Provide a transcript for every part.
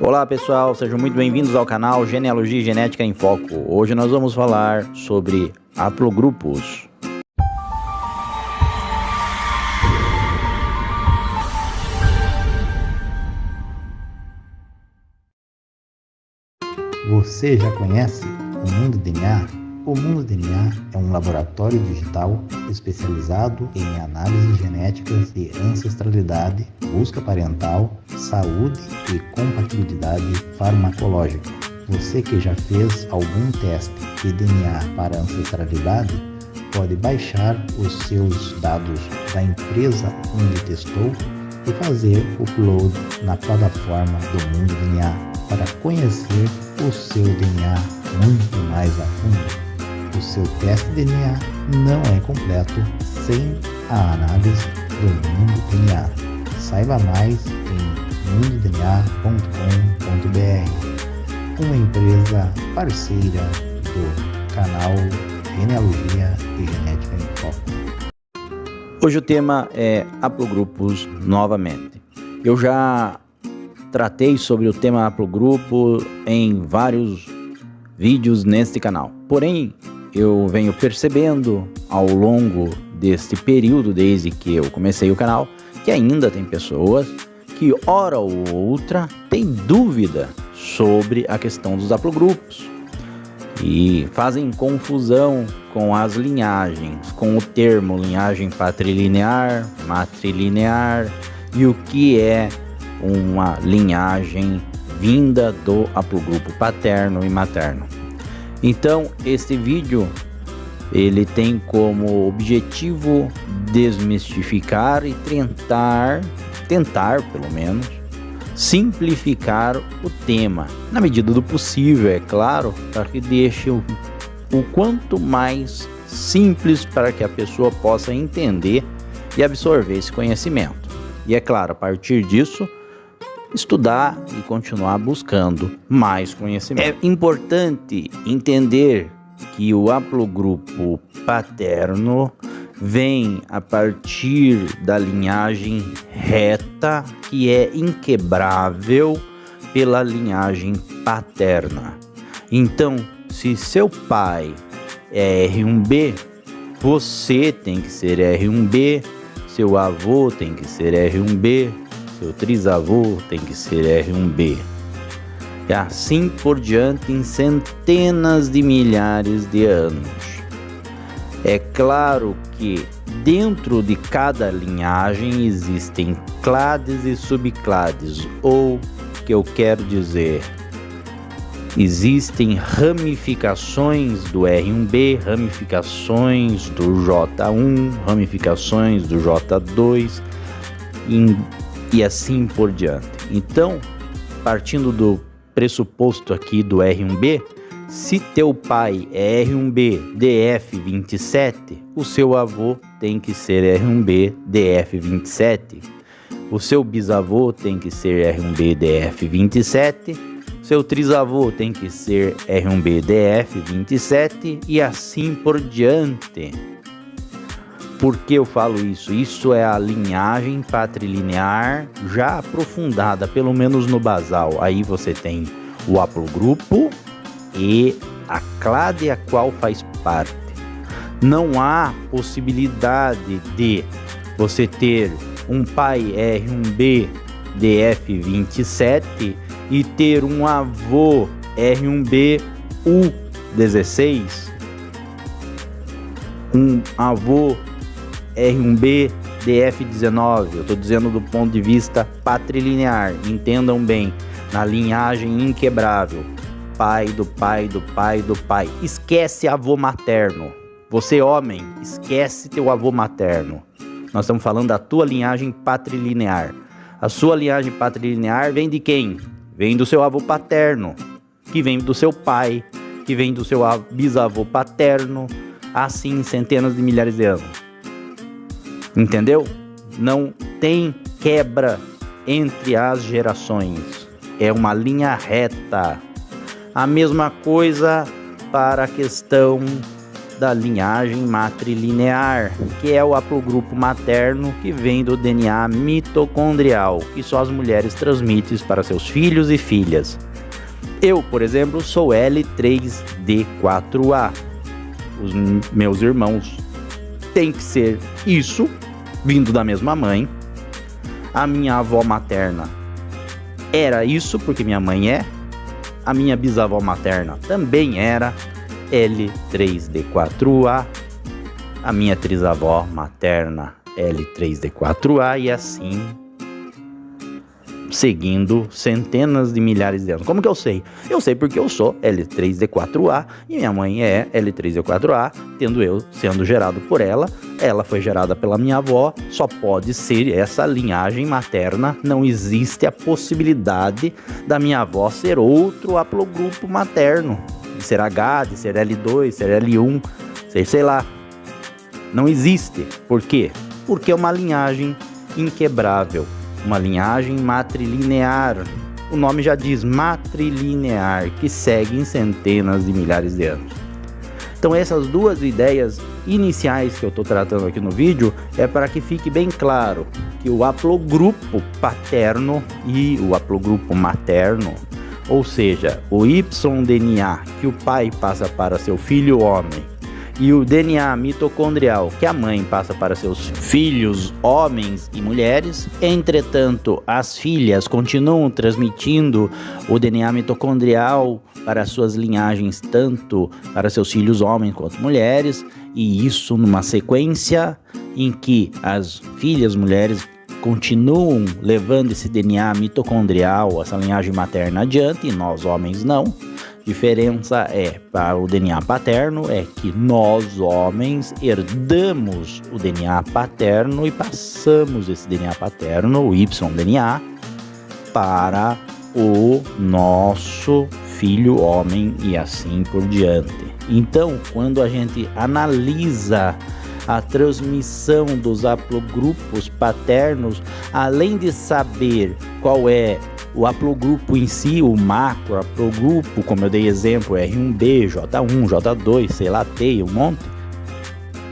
Olá pessoal, sejam muito bem-vindos ao canal Genealogia e Genética em Foco. Hoje nós vamos falar sobre haplogrupos. Você já conhece o Mundo DNA? O Mundo DNA é um laboratório digital especializado em análises genéticas de ancestralidade, busca parental, saúde e compatibilidade farmacológica. Você que já fez algum teste de DNA para ancestralidade, pode baixar os seus dados da empresa onde testou e fazer o upload na plataforma do Mundo DNA para conhecer o seu DNA muito mais a fundo. O seu teste de DNA não é completo sem a análise do Mundo DNA. Saiba mais em mundodna.com.br, uma empresa parceira do canal Genealogia e Genética em Foco. Hoje o tema é haplogrupos novamente. Eu já tratei sobre o tema haplogrupo em vários vídeos neste canal. Porém, eu venho percebendo ao longo deste período, desde que eu comecei o canal, que ainda tem pessoas que, hora ou outra, tem dúvida sobre a questão dos haplogrupos e fazem confusão com as linhagens, com o termo linhagem patrilinear, matrilinear e o que é uma linhagem vinda do haplogrupo paterno e materno. Então, este vídeo ele tem como objetivo desmistificar e tentar pelo menos simplificar o tema, na medida do possível, é claro, para que deixe o quanto mais simples para que a pessoa possa entender e absorver esse conhecimento. E é claro, a partir disso, estudar e continuar buscando mais conhecimento. É importante entender que o haplogrupo paterno vem a partir da linhagem reta, que é inquebrável pela linhagem paterna. Então, se seu pai é R1b, você tem que ser R1b, seu avô tem que ser R1b, seu trisavô tem que ser R1b. E assim por diante em centenas de milhares de anos. É claro que dentro de cada linhagem existem clades e subclades, ou que eu quero dizer, existem ramificações do R1b, ramificações do J1, ramificações do J2 e assim por diante. Então, partindo do pressuposto aqui do R1b, se teu pai é R1b DF27, o seu avô tem que ser R1b DF27, o seu bisavô tem que ser R1b DF27, seu trisavô tem que ser R1b DF27 e assim por diante. Por que eu falo isso? Isso é a linhagem patrilinear já aprofundada, pelo menos no basal. Aí você tem o haplogrupo e a clade a qual faz parte. Não há possibilidade de você ter um pai R1b DF27 e ter um avô R1b U16, um avô R1b DF19, eu estou dizendo do ponto de vista patrilinear, entendam bem, na linhagem inquebrável, pai do pai do pai do pai. Esquece avô materno, você homem, esquece teu avô materno, nós estamos falando da tua linhagem patrilinear. A sua linhagem patrilinear vem de quem? Vem do seu avô paterno, que vem do seu pai, que vem do seu bisavô paterno, assim centenas de milhares de anos. Entendeu? Não tem quebra entre as gerações. É uma linha reta. A mesma coisa para a questão da linhagem matrilinear, que é o haplogrupo materno que vem do DNA mitocondrial, que só as mulheres transmitem para seus filhos e filhas. Eu, por exemplo, sou L3D4A. Os meus irmãos têm que ser isso, vindo da mesma mãe. A minha avó materna era isso, porque minha mãe é. A minha bisavó materna também era L3D4A. A minha trisavó materna L3D4A e assim seguindo centenas de milhares de anos. Como que eu sei? Eu sei porque eu sou L3D4A e minha mãe é L3D4A, tendo eu sendo gerado por ela. Ela foi gerada pela minha avó, só pode ser essa linhagem materna. Não existe a possibilidade da minha avó ser outro haplogrupo materno, de ser H, de ser L2, ser L1, sei lá. Não existe. Por quê? Porque é uma linhagem inquebrável. Uma linhagem matrilinear, o nome já diz, matrilinear, que segue em centenas de milhares de anos. Então essas duas ideias iniciais que eu estou tratando aqui no vídeo é para que fique bem claro que o haplogrupo paterno e o haplogrupo materno, ou seja, o Y-DNA que o pai passa para seu filho homem, e o DNA mitocondrial que a mãe passa para seus filhos, homens e mulheres. Entretanto, as filhas continuam transmitindo o DNA mitocondrial para suas linhagens, tanto para seus filhos, homens quanto mulheres, e isso numa sequência em que as filhas mulheres continuam levando esse DNA mitocondrial, essa linhagem materna adiante, e nós homens não. Diferença é, para o DNA paterno, é que nós homens herdamos o DNA paterno e passamos esse DNA paterno, o Y-DNA, para o nosso filho homem e assim por diante. Então, quando a gente analisa a transmissão dos haplogrupos paternos, além de saber qual é o haplogrupo em si, o macro haplogrupo, como eu dei exemplo, R1b, J1, J2, sei lá, T, um monte,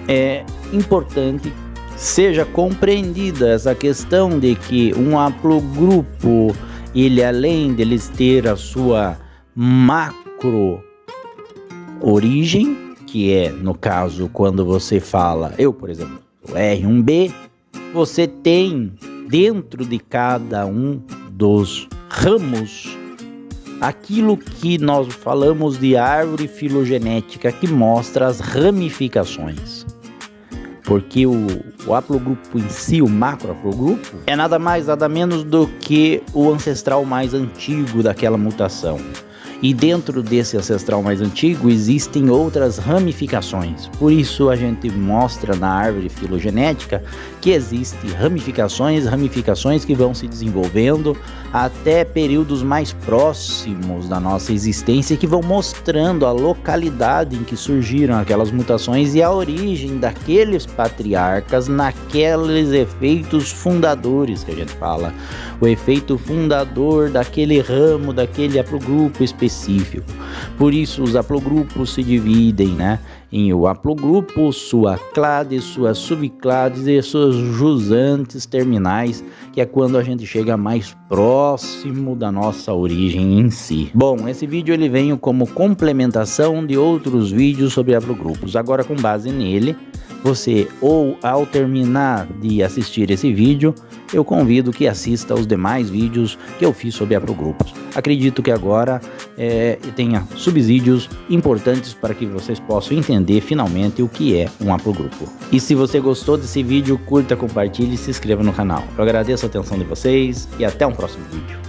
é importante seja compreendida essa questão de que um haplogrupo, ele além de ter a sua macro origem, que é, no caso, quando você fala, eu, por exemplo, sou R1b, você tem dentro de cada um dos ramos aquilo que nós falamos de árvore filogenética, que mostra as ramificações. Porque o haplogrupo em si, o macro haplogrupo, é nada mais, nada menos do que o ancestral mais antigo daquela mutação. E dentro desse ancestral mais antigo existem outras ramificações. Por isso a gente mostra na árvore filogenética que existem ramificações que vão se desenvolvendo até períodos mais próximos da nossa existência, que vão mostrando a localidade em que surgiram aquelas mutações e a origem daqueles patriarcas naqueles efeitos fundadores que a gente fala. O efeito fundador daquele ramo, daquele haplogrupo específico. Por isso os haplogrupos se dividem, né, em o haplogrupo, sua clade, suas subclades e suas jusantes terminais, que é quando a gente chega mais próximo da nossa origem em si. Bom, esse vídeo ele vem como complementação de outros vídeos sobre haplogrupos. Agora, com base nele, você, ou ao terminar de assistir esse vídeo, eu convido que assista aos demais vídeos que eu fiz sobre haplogrupos. Acredito que agora tenha subsídios importantes para que vocês possam entender finalmente o que é um haplogrupo. E se você gostou desse vídeo, curta, compartilhe e se inscreva no canal. Eu agradeço a atenção de vocês e até um próximo vídeo.